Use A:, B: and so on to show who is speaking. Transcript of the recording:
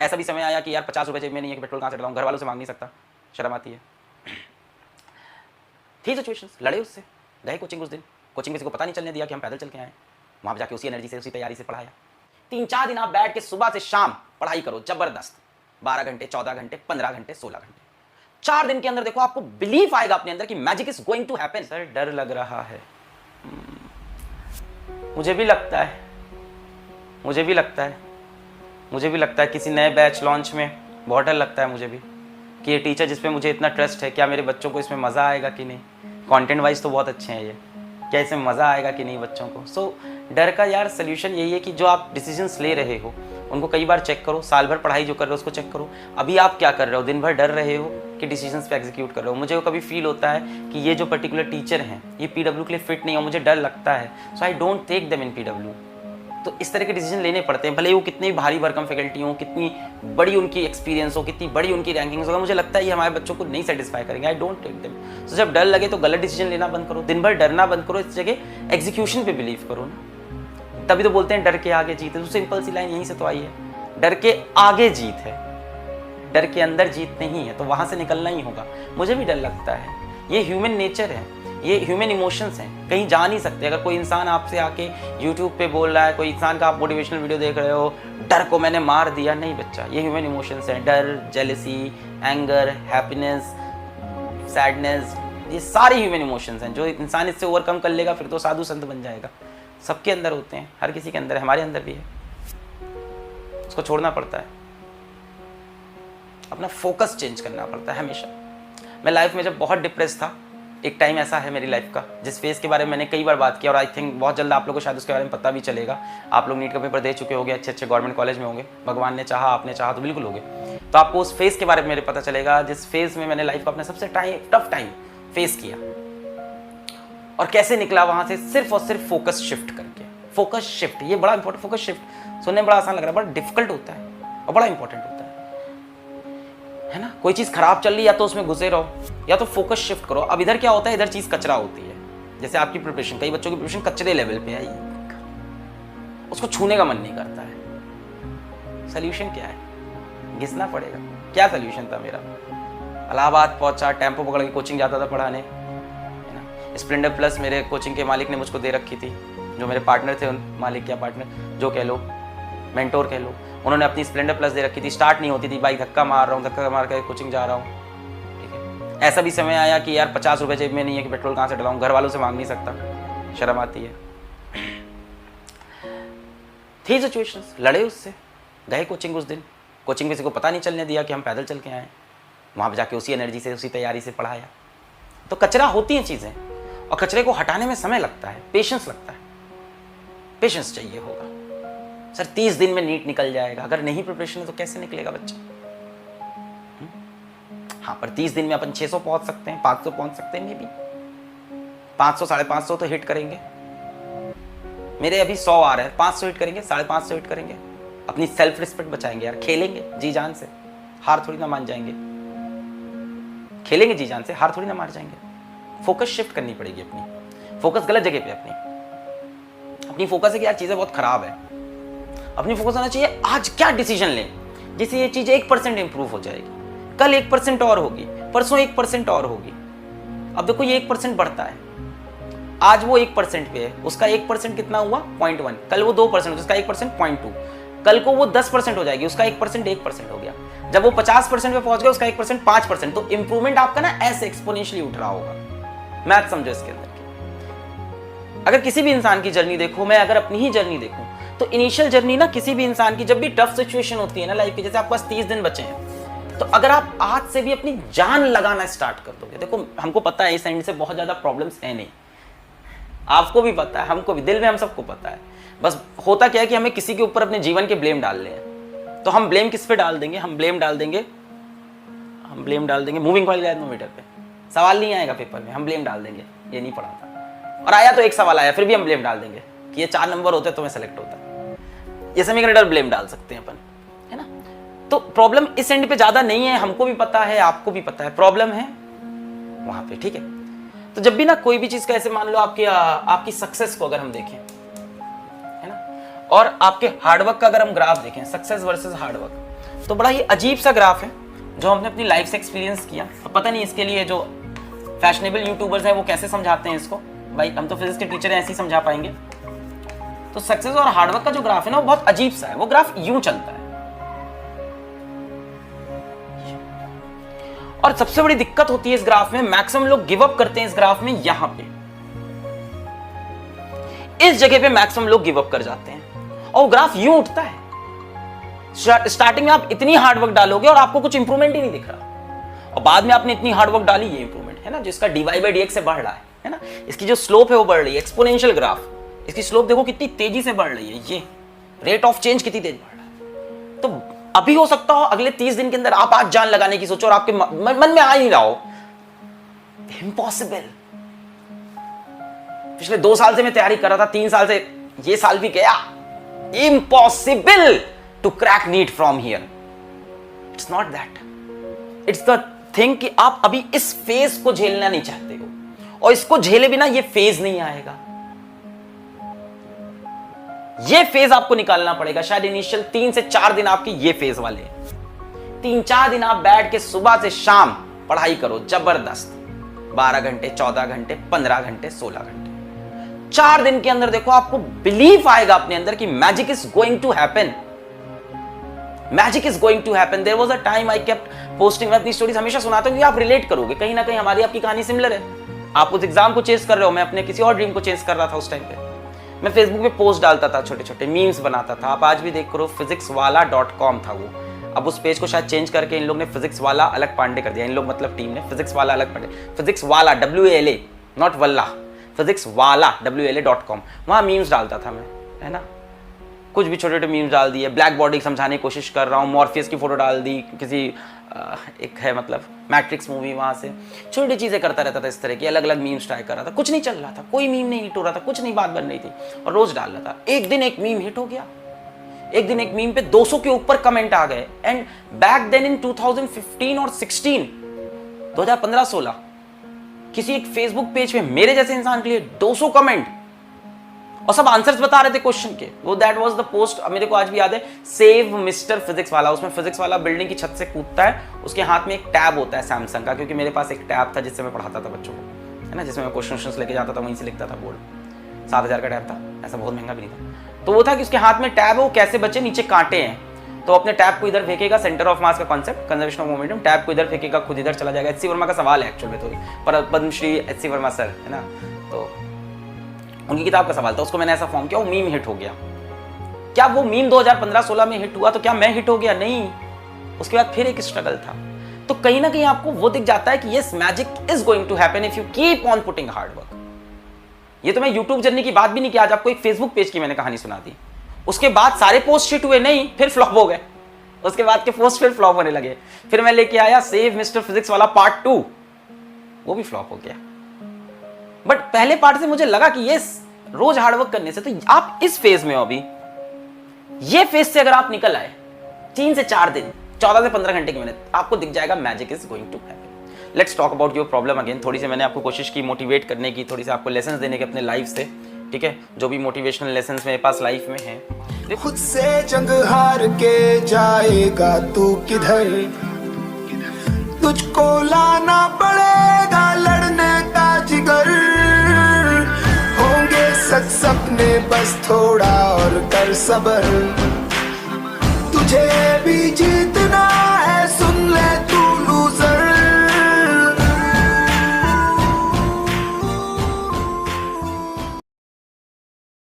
A: ऐसा भी समय आया कि यार 50 रुपये जेब में नहीं है कि पेट्रोल कहाँ से डलाऊं, घर वालों से मांग नहीं सकता, शर्म आती है। थी सिचुएशंस, लड़े उससे, गए कोचिंग उस दिन, कोचिंग किसी को पता नहीं चलने दिया कि हम पैदल चल के आए, वहाँ पर जाके उसी एनर्जी से उसी तैयारी से पढ़ाया। 3-4 दिन आप बैठ के सुबह से शाम पढ़ाई करो जबरदस्त, 12 घंटे, 14 घंटे, 15 घंटे, 16 घंटे, 4 दिन के अंदर देखो आपको बिलीफ आएगा अपने अंदर कि magic is going to happen. Sir डर लग रहा है, मुझे भी लगता है, मुझे भी लगता है, मुझे भी लगता है किसी नए बैच लॉन्च में बहुत डर लगता है मुझे भी कि ये टीचर जिस पे मुझे इतना ट्रस्ट है, क्या मेरे बच्चों को इसमें मज़ा आएगा कि नहीं। कंटेंट वाइज तो बहुत अच्छे हैं ये, क्या इसमें मज़ा आएगा कि नहीं बच्चों को। सो डर का यार सोल्यूशन यही है कि जो आप डिसीजंस ले रहे हो उनको कई बार चेक करो, साल भर पढ़ाई जो कर रहे हो उसको चेक करो। अभी आप क्या कर रहे हो, दिन भर डर रहे हो कि डिसीजंस पे एग्जीक्यूट कर रहे हो। मुझे वो कभी फील होता है कि ये जो पर्टिकुलर टीचर हैं ये पीडब्ल्यू के लिए फिट नहीं है, मुझे डर लगता है, so I don't take them in PW. तो इस तरह के डिसीजन लेने पड़ते हैं, भले ही वो कितनी भारी भरकम फैकल्टी हो, कितनी बड़ी उनकी एक्सपीरियंस हो, कितनी बड़ी उनकी रैंकिंग्स होगा, मुझे लगता है ये हमारे बच्चों को नहीं सेटिस्फाई करेंगे, आई डोंट टेक देम। तो जब डर लगे तो गलत डिसीजन लेना बंद करो, दिन भर डरना बंद करो, इस जगह एग्जीक्यूशन पे बिलीव करो ना। तभी तो बोलते हैं डर के आगे जीत है, तो सिंपल सी लाइन यहीं से तो आई है, डर के आगे जीत है, डर के अंदर जीत नहीं है, तो वहां से निकलना ही होगा। मुझे भी डर लगता है, ये ह्यूमन नेचर है, ये ह्यूमन इमोशंस हैं, कहीं जा नहीं सकते। अगर कोई इंसान आपसे आके यूट्यूब पे बोल रहा है, कोई इंसान का आप मोटिवेशनल वीडियो देख रहे हो, डर को मैंने मार दिया, नहीं बच्चा, ये ह्यूमन इमोशंस हैं। डर, जेलसी, एंगर, हैप्पीनेस, सैडनेस, ये सारे ह्यूमन इमोशंस हैं। जो इंसान इससे ओवरकम कर लेगा फिर तो साधु संत बन जाएगा। सबके अंदर होते हैं, हर किसी के अंदर है, हमारे अंदर भी है, उसको छोड़ना पड़ता है, अपना फोकस चेंज करना पड़ता है हमेशा। मैं लाइफ में जब बहुत डिप्रेस था, एक टाइम ऐसा है मेरी लाइफ का जिस फेज़ के बारे में मैंने कई बार बात किया, और आई थिंक बहुत जल्द आप लोगों को शायद उसके बारे में पता भी चलेगा। आप लोग नीट का पेपर दे चुके होंगे, अच्छे अच्छे गवर्नमेंट कॉलेज में होंगे, भगवान ने चाहा, आपने चाहा तो बिल्कुल होंगे। तो आपको उस फेज़ के बारे में मेरे पता चलेगा जिस फेज़ में मैंने लाइफ का अपना सबसे टफ टाइम फेस किया, और कैसे निकला वहाँ से, सिर्फ और सिर्फ फोकस शिफ्ट करके। फोकस शिफ्ट, ये बड़ा इंपॉर्टेंट, फोकस शिफ्ट सुनने में बड़ा आसान लग रहा है, बड़ा डिफिकल्ट होता है और बड़ा इंपॉर्टेंट होता है ना। कोई चीज़ खराब चल रही, या तो उसमें घुसे रहो या तो फोकस शिफ्ट करो। अब इधर क्या होता है, इधर चीज़ कचरा होती है। जैसे आपकी प्रिपरेशन, कई बच्चों की प्रिपरेशन कचरे लेवल पे है, उसको छूने का मन नहीं करता है। सोल्यूशन क्या है, घिसना पड़ेगा। क्या सोल्यूशन था मेरा, इलाहाबाद पहुंचा, टेम्पो पकड़ के कोचिंग जाता था पढ़ाने, है ना। स्प्लेंडर प्लस मेरे कोचिंग के मालिक ने मुझको दे रखी थी, जो मेरे पार्टनर थे, मालिक या पार्टनर जो कह लो, मेंटोर कह लो, उन्होंने अपनी स्प्लेंडर प्लस दे रखी थी। स्टार्ट नहीं होती थी, बाइक धक्का मार रहा हूँ, धक्का मार कर कोचिंग जा रहा हूँ, ठीक है। ऐसा भी समय आया कि यार 50 रुपये जेब में नहीं है कि पेट्रोल कहाँ से डलाऊं, घर वालों से मांग नहीं सकता, शर्म आती है। थी सिचुएशंस, लड़े उससे, गए कोचिंग उस दिन, कोचिंग किसी को पता नहीं चलने दिया कि हम पैदल चल के आए, वहाँ पर जाके उसी एनर्जी से उसी तैयारी से पढ़ाया। तो कचरा होती हैं चीज़ें, और कचरे को हटाने में समय लगता है, पेशेंस लगता है, पेशेंस चाहिए होगा। सर 30 दिन में नीट निकल जाएगा, अगर नहीं प्रिपरेशन है तो कैसे निकलेगा बच्चा। हाँ, पर 30 दिन में अपन 600 पहुंच सकते हैं, 500 पहुंच सकते हैं, मे बी 500 550 तो हिट करेंगे। मेरे अभी 100 आ रहे हैं, 500 हिट करेंगे, 550 हिट करेंगे, अपनी सेल्फ रिस्पेक्ट बचाएंगे यार, खेलेंगे जी जान से, हार थोड़ी ना मान जाएंगे, खेलेंगे जी जान से, हार थोड़ी ना मार जाएंगे। फोकस शिफ्ट करनी पड़ेगी अपनी, फोकस गलत जगह पे अपनी फोकस है कि यार चीजें बहुत खराब है, अपनी फोकस होना चाहिए आज क्या डिसीजन लें जिससे ये चीज 1% इंप्रूव हो जाएगी, कल 1% और होगी, परसों 1% और होगी। अब देखो ये 1% बढ़ता है, आज वो 1% पे है, उसका 1% कितना हुआ 0.1, कल वो 2%, उसका 1% 0.2, कल को वो 10% हो जाएगी, उसका 1% 1% हो गया, जब वो 50% पे पहुंच गया उसका 1% 5%। तो इंप्रूवमेंट आपका ना ऐसे एक्सपोनेंशियली उठ रहा होगा। मैथ समझो इसके अंदर की, अगर किसी भी इंसान की जर्नी देखो, मैं अगर अपनी ही जर्नी देखूं तो इनिशियल जर्नी ना किसी भी इंसान की, जब भी टफ सिचुएशन होती है ना लाइफ की, जैसे आपके पास 30 दिन बचे हैं, तो अगर आप आज से भी अपनी जान लगाना स्टार्ट कर दोगे, देखो हमको पता है इस एंड से बहुत ज्यादा प्रॉब्लम्स है नहीं, आपको भी पता है, हमको भी, दिल में हम सबको पता है, बस होता क्या है कि हमें किसी के ऊपर अपने जीवन के ब्लेम डाल ले हैं। तो हम ब्लेम किस पे डाल देंगे, हम ब्लेम डाल देंगे मूविंग कॉइल गैल्वेनोमीटर पे। सवाल नहीं आएगा पेपर में, हम ब्लेम डाल देंगे ये नहीं पढ़ा था, और आया तो एक सवाल आया फिर भी हम ब्लेम डाल देंगे कि ये 4 नंबर होते तो मैं सेलेक्ट होता। ये सेमीकंडक्टर ब्लेम डाल सकते हैं अपन, है ना। तो प्रॉब्लम इस एंड पे ज्यादा नहीं है, हमको भी पता है, आपको भी पता है, प्रॉब्लम है वहां पे, ठीक है। तो जब भी ना कोई भी चीज का, ऐसे मान लो आपकी सक्सेस को अगर हम देखें, है ना, और आपके हार्डवर्क का अगर हम ग्राफ देखें, सक्सेस वर्सेस हार्डवर्क, तो बड़ा ही अजीब सा ग्राफ है जो हमने अपनी लाइफ से एक्सपीरियंस किया। तो पता नहीं इसके लिए जो फैशनेबल यूट्यूबर्स हैं वो कैसे समझाते हैं इसको, भाई हम तो फिजिक्स के टीचर हैं, ऐसे ही समझा पाएंगे। तो सक्सेस और हार्डवर्क का जो ग्राफ है ना वो बहुत अजीब सा है। वो ग्राफ यूं चलता है और सबसे बड़ी दिक्कत होती है इस ग्राफ में, मैक्सिमम लोग गिव अप करते हैं इस ग्राफ में। यहां पे इस जगह पे मैक्सिमम लोग गिव अप कर जाते हैं और ग्राफ यूं उठता है। स्टार्टिंग में आप इतनी हार्डवर्क डालोगे और आपको कुछ इंप्रूवमेंट ही नहीं दिख रहा, और बाद में आपने इतनी हार्डवर्क डाली, ये इंप्रूवमेंट है ना, जिसका dy/dx से बढ़ रहा है ना। इसकी जो स्लोप है वो बढ़ रही है, एक्सपोनेंशियल ग्राफ। इसकी स्लोप देखो कितनी तेजी से बढ़ रही है, ये रेट ऑफ चेंज कितनी तेज बढ़ रहा है। तो अभी हो सकता हो अगले 30 दिन के अंदर आप आज जान लगाने की सोचो और आपके मन में आ ही रहा हो इम्पॉसिबल। पिछले 2 साल से मैं तैयारी कर रहा था, 3 साल से, ये साल भी गया, impossible to crack NEET from here. It's not that, it's the thing कि आप अभी इस फेज को झेलना नहीं चाहते हो, और इसको झेले बिना ये फेज नहीं आएगा। ये फेज आपको निकालना पड़ेगा। शायद इनिशियल 3 से 4 दिन आपके ये फेज वाले, 3-4 दिन आप बैठ के सुबह से शाम पढ़ाई करो जबरदस्त, 12 घंटे, 14 घंटे, 15 घंटे, 16 घंटे। 4 दिन के अंदर देखो आपको बिलीफ आएगा अपने अंदर कि magic is going to happen, magic is going to happen. There was a time I kept posting, मैं अपनी स्टोरीज हमेशा सुनाता हूं कि आप रिलेट करोगे, कहीं ना कहीं हमारी आपकी कहानी सिमिलर है। आप उस एग्जाम को चेस कर रहे हो, मैं अपने किसी और ड्रीम को चेस कर रहा था उस टाइम पे। मैं फेसबुक पे पोस्ट डालता था, छोटे छोटे मीम्स बनाता था। आप आज भी देख करो, physicswala.com था वो। अब उस पेज को शायद चेंज करके इन लोग ने फिजिक्स वाला अलग पांडे कर दिया। इन लोग मतलब टीम ने फिजिक्स वाला अलग पांडे, फिजिक्स वाला WALA नॉट वल्ला, फिजिक्स वाला WALA.com, वहाँ मीम्स डालता था मैं, है ना। कुछ भी छोटे छोटे मीम्स डाल दिए, ब्लैक बॉडी समझाने की कोशिश कर रहा हूँ, मॉर्फियस की फोटो डाल दी, किसी एक है मतलब मैट्रिक्स मूवी, वहाँ से छोटी चीज़ें करता रहता था इस तरह की, अलग अलग मीम्स ट्राई कर रहा था। कुछ नहीं चल रहा था, कोई मीम नहीं हिट हो रहा था, कुछ नहीं बात बन रही थी, और रोज डाल रहा था। एक दिन एक मीम हिट हो गया, एक दिन एक मीम पे 200 के ऊपर कमेंट आ गए। एंड बैक देन इन 2015 और 16, 2015-16 किसी एक फेसबुक पेज पे मेरे जैसे इंसान के लिए 200 कमेंट, और सब आंसर्स बता रहे थे क्वेश्चन के। वो दैट वाज द पोस्ट, मेरे को आज भी याद है, सेव मिस्टर फिजिक्स वाला। उसमें फिजिक्स वाला बिल्डिंग की छत से कूदता है, उसके हाथ में एक टैब होता है सैमसंग का, क्योंकि मेरे पास एक टैब था जिससे मैं पढ़ाता था बच्चों को, है ना, जिसमें मैं क्वेश्चन लेके जाता था, वहीं से लिखता था बोर्ड। 7,000 का टैब था, ऐसा बहुत महंगा भी नहीं था। तो वो था कि उसके हाथ में टैब है, वो कैसे बचे, नीचे कांटे हैं, तो अपने टैब को इधर फेंकेगा, सेंटर ऑफ मास का concept, conservation of momentum, tab को इधर फेंकेगा, खुद इधर चला जाएगा। एच.सी. वर्मा का सवाल है एक्चुअल में, तो पर पद्मश्री एच.सी. वर्मा सर, है ना, तो उनकी किताब का सवाल था, उसको मैंने ऐसा फॉर्म किया, वो मीम हिट हो गया। क्या वो मीम 2015-16 में हिट हुआ तो क्या मैं हिट हो गया? नहीं, उसके बाद फिर एक स्ट्रगल था। तो कहीं ना कहीं आपको वो दिख जाता है कि yes, magic is going to happen if you keep on putting hard work. ये तो मैं यूट्यूब जर्नी की बात भी नहीं किया, आज आपको एक फेसबुक पेज की मैंने कहानी सुना दी। उसके बाद सारे पोस्ट हिट हुए नहीं, फिर फ्लॉप हो गए। उसके बाद के पोस्ट फिर फ्लॉप होने लगे। फिर मैं लेके आया सेव मिस्टर फिजिक्स वाला पार्ट 2, वो भी फ्लॉप हो गया। बट पहले पार्ट से मुझे लगा कि ये रोज हार्डवर्क करने से, तो आप इस फेज में हो अभी, ये फेज से अगर आप निकल आए 3 से 4 दिन, 14 से 15 घंटे की मेहनत, आपको दिख जाएगा magic is going to happen. Let's talk about your problem again. थोड़ी सी मैंने आपको कोशिश की मोटिवेट करने की, थोड़ी सी आपको लेसन देने के अपने लाइफ से, ठीक है, जो भी मोटिवेशनल लेसन मेरे पास लाइफ में है।
B: खुद से जंग हार के जाएगा तू किधर, तुझको लाना पड़ेगा लड़ने का जिगर। होंगे सच सपने, बस थोड़ा और कर सबर, तुझे भी